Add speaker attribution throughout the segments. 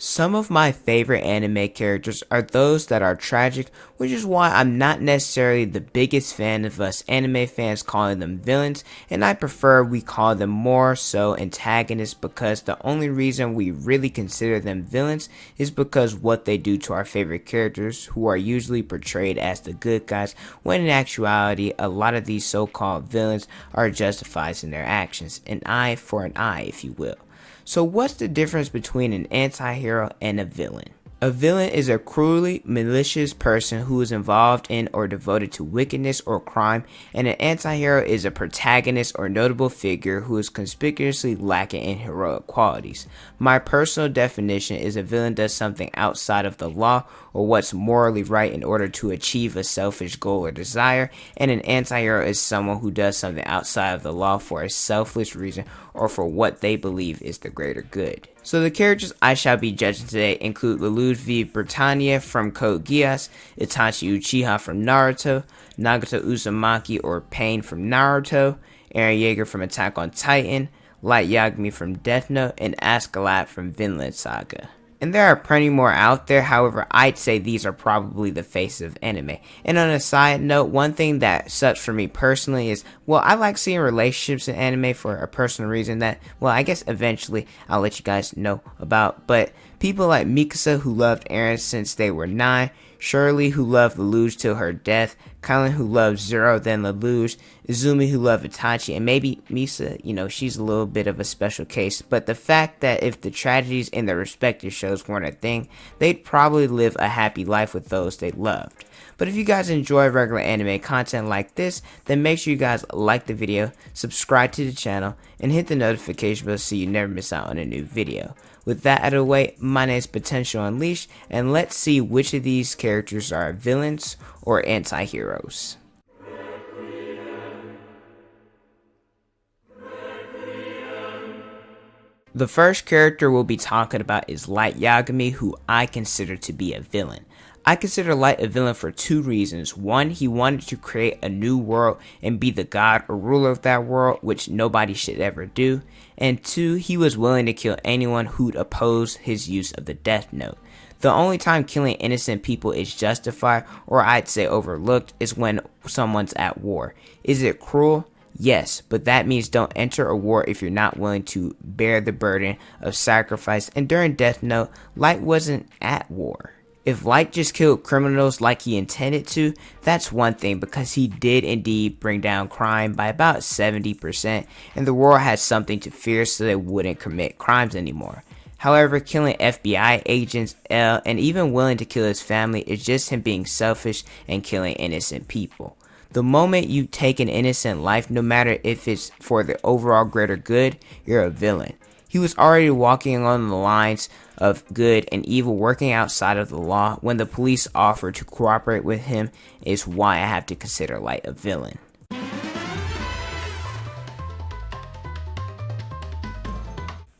Speaker 1: Some of my favorite anime characters are those that are tragic, which is why I'm not necessarily the biggest fan of us anime fans calling them villains, and I prefer we call them more so antagonists, because the only reason we really consider them villains is because what they do to our favorite characters, who are usually portrayed as the good guys, when in actuality a lot of these so-called villains are justified in their actions, an eye for an eye, if you will. So what's the difference between an anti-hero and a villain? A villain is a cruelly malicious person who is involved in or devoted to wickedness or crime, and an anti-hero is a protagonist or notable figure who is conspicuously lacking in heroic qualities. My personal definition is a villain does something outside of the law or what's morally right in order to achieve a selfish goal or desire, and an anti-hero is someone who does something outside of the law for a selfish reason or for what they believe is the greater good. So the characters I shall be judging today include Lelouch v. Britannia from Code Geass, Itachi Uchiha from Naruto, Nagato Uzumaki or Pain from Naruto, Eren Yeager from Attack on Titan, Light Yagami from Death Note, and Askeladd from Vinland Saga. And there are plenty more out there, however I'd say these are probably the face of anime. And on a side note, one thing that sucks for me personally is, well, I like seeing relationships in anime for a personal reason that, well, I guess eventually I'll let you guys know about. But people like Mikasa, who loved Eren since they were 9, Shirley, who loved Lelouch till her death, Kylan, who loved Zero then Lelouch, Izumi, who loved Itachi, and maybe Misa, she's a little bit of a special case. But the fact that if the tragedies in their respective shows weren't a thing, they'd probably live a happy life with those they loved. But if you guys enjoy regular anime content like this, then make sure you guys like the video, subscribe to the channel, and hit the notification bell so you never miss out on a new video. With that out of the way, my name is Potential Unleashed, and let's see which of these characters are villains or anti-heroes. The first character we'll be talking about is Light Yagami, who I consider to be a villain. I consider Light a villain for two reasons. One, he wanted to create a new world and be the god or ruler of that world, which nobody should ever do. And two, he was willing to kill anyone who'd oppose his use of the Death Note. The only time killing innocent people is justified, or I'd say overlooked, is when someone's at war. Is it cruel? Yes, but that means don't enter a war if you're not willing to bear the burden of sacrifice, and during Death Note, Light wasn't at war. If Light just killed criminals like he intended to, that's one thing, because he did indeed bring down crime by about 70%, and the world had something to fear so they wouldn't commit crimes anymore. However, killing FBI agents, L, and even willing to kill his family is just him being selfish and killing innocent people. The moment you take an innocent life, no matter if it's for the overall greater good, you're a villain. He was already walking along the lines of good and evil, working outside of the law. When the police offered to cooperate with him is why I have to consider Light a villain.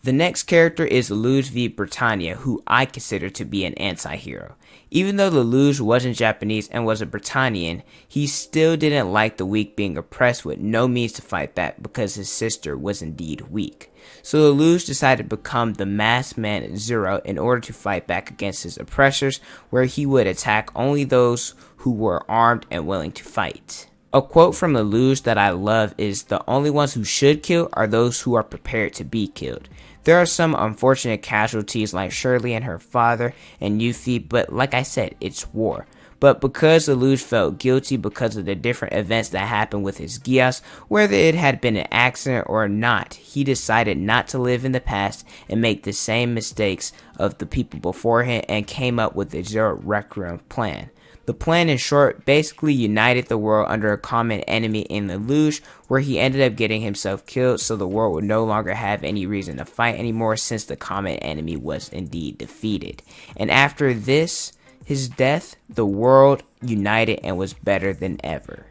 Speaker 1: The next character is Lelouch v. Britannia, who I consider to be an anti-hero. Even though Lelouch wasn't Japanese and was a Britannian, he still didn't like the weak being oppressed with no means to fight back because his sister was indeed weak. So Lelouch decided to become the masked man Zero in order to fight back against his oppressors, where he would attack only those who were armed and willing to fight. A quote from Lelouch that I love is, "The only ones who should kill are those who are prepared to be killed." There are some unfortunate casualties like Shirley and her father and Yuffie, but like I said, it's war. But because Lelouch felt guilty because of the different events that happened with his Geass, whether it had been an accident or not, he decided not to live in the past and make the same mistakes of the people before him, and came up with the Zero Requiem plan. The plan, in short, basically united the world under a common enemy in Lelouch, where he ended up getting himself killed, so the world would no longer have any reason to fight anymore since the common enemy was indeed defeated. And after this, his death, the world united and was better than ever.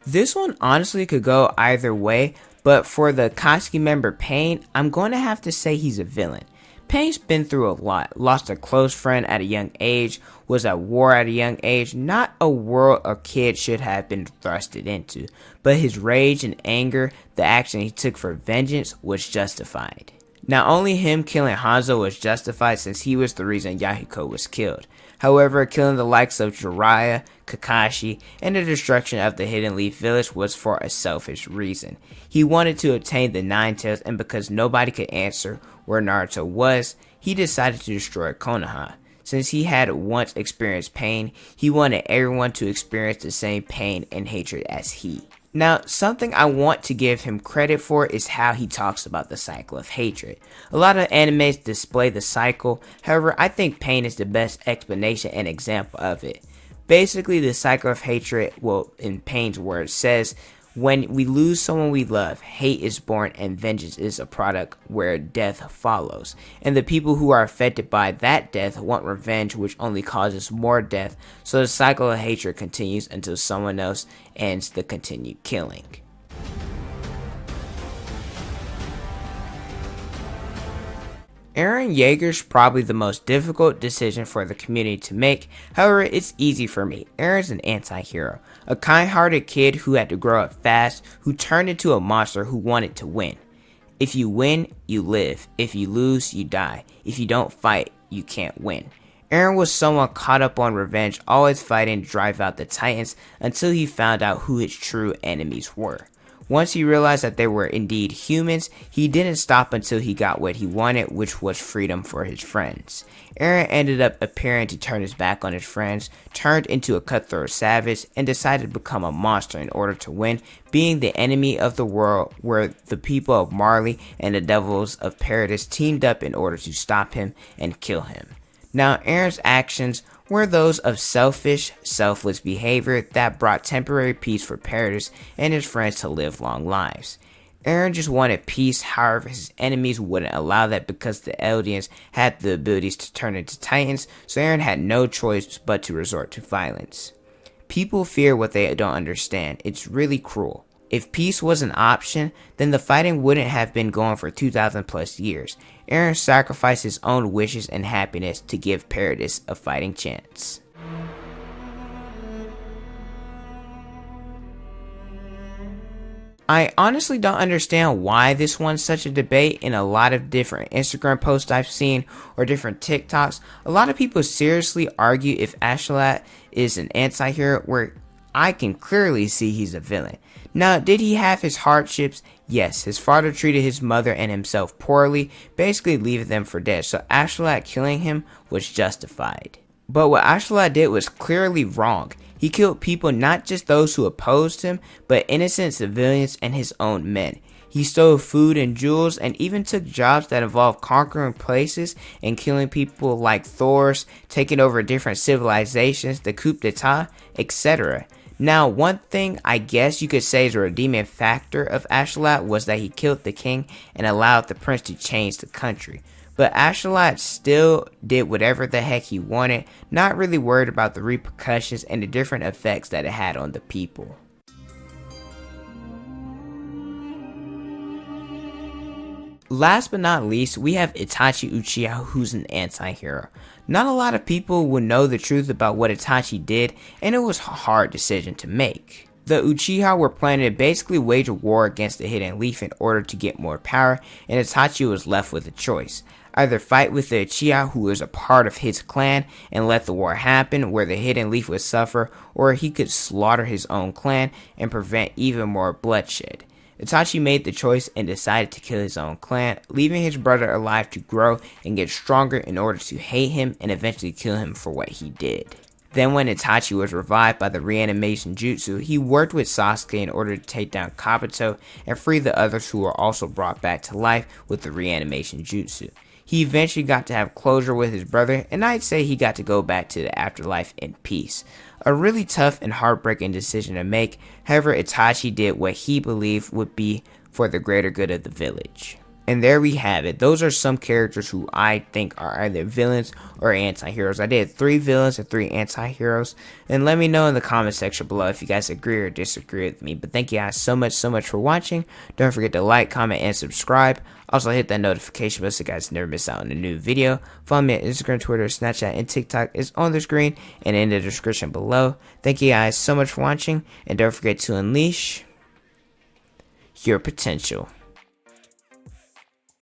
Speaker 1: This one honestly could go either way, but for the Katsuki member Pain, I'm going to have to say he's a villain. Pain's been through a lot, lost a close friend at a young age, was at war at a young age, not a world a kid should have been thrusted into, but his rage and anger, the action he took for vengeance, was justified. Not only him killing Hanzo was justified since he was the reason Yahiko was killed. However, killing the likes of Jiraiya, Kakashi, and the destruction of the Hidden Leaf Village was for a selfish reason. He wanted to obtain the Nine Tails, and because nobody could answer where Naruto was, he decided to destroy Konoha. Since he had once experienced pain, he wanted everyone to experience the same pain and hatred as he. Now, something I want to give him credit for is how he talks about the cycle of hatred. A lot of animes display the cycle, however, I think Pain is the best explanation and example of it. Basically, the cycle of hatred, well, in Pain's words, says, when we lose someone we love, hate is born and vengeance is a product where death follows. And the people who are affected by that death want revenge, which only causes more death. So the cycle of hatred continues until someone else ends the continued killing. Eren Yeager's probably the most difficult decision for the community to make, however it's easy for me. Eren's an anti-hero, a kind-hearted kid who had to grow up fast, who turned into a monster who wanted to win. If you win, you live. If you lose, you die. If you don't fight, you can't win. Eren was someone caught up on revenge, always fighting to drive out the Titans until he found out who his true enemies were. Once he realized that they were indeed humans, he didn't stop until he got what he wanted, which was freedom for his friends. Eren ended up appearing to turn his back on his friends, turned into a cutthroat savage, and decided to become a monster in order to win, being the enemy of the world, where the people of Marley and the devils of Paradise teamed up in order to stop him and kill him. Now, Eren's actions were those of selfish, selfless behavior that brought temporary peace for Paradise and his friends to live long lives. Eren just wanted peace, however his enemies wouldn't allow that because the Eldians had the abilities to turn into Titans, so Eren had no choice but to resort to violence. People fear what they don't understand. It's really cruel. If peace was an option, then the fighting wouldn't have been going for 2,000 plus years. Eren sacrificed his own wishes and happiness to give Paradise a fighting chance. I honestly don't understand why this one's such a debate. In a lot of different Instagram posts I've seen or different TikToks, a lot of people seriously argue if Astolat is an anti-hero, where I can clearly see he's a villain. Now, did he have his hardships? Yes, his father treated his mother and himself poorly, basically leaving them for dead, so Astolat killing him was justified. But what Astolat did was clearly wrong. He killed people, not just those who opposed him, but innocent civilians and his own men. He stole food and jewels and even took jobs that involved conquering places and killing people like Thors, taking over different civilizations, the coup d'etat, etc. Now, one thing I guess you could say is a redeeming factor of Astolat was that he killed the king and allowed the prince to change the country. But Astolat still did whatever the heck he wanted, not really worried about the repercussions and the different effects that it had on the people. Last but not least, we have Itachi Uchiha, who's an anti-hero. Not a lot of people will know the truth about what Itachi did, and it was a hard decision to make. The Uchiha were planning to basically wage a war against the Hidden Leaf in order to get more power, and Itachi was left with a choice. Either fight with the Uchiha, who was a part of his clan, and let the war happen where the Hidden Leaf would suffer, or he could slaughter his own clan and prevent even more bloodshed. Itachi made the choice and decided to kill his own clan, leaving his brother alive to grow and get stronger in order to hate him and eventually kill him for what he did. Then when Itachi was revived by the reanimation jutsu, he worked with Sasuke in order to take down Kabuto and free the others who were also brought back to life with the reanimation jutsu. He eventually got to have closure with his brother, and I'd say he got to go back to the afterlife in peace. A really tough and heartbreaking decision to make, however Itachi did what he believed would be for the greater good of the village. And there we have it. Those are some characters who I think are either villains or anti-heroes. I did 3 villains and 3 anti-heroes. And let me know in the comment section below if you guys agree or disagree with me. But thank you guys so much for watching. Don't forget to like, comment, and subscribe. Also hit that notification bell so you guys never miss out on a new video. Follow me on Instagram, Twitter, Snapchat, and TikTok is on the screen and in the description below. Thank you guys so much for watching. And don't forget to unleash your potential.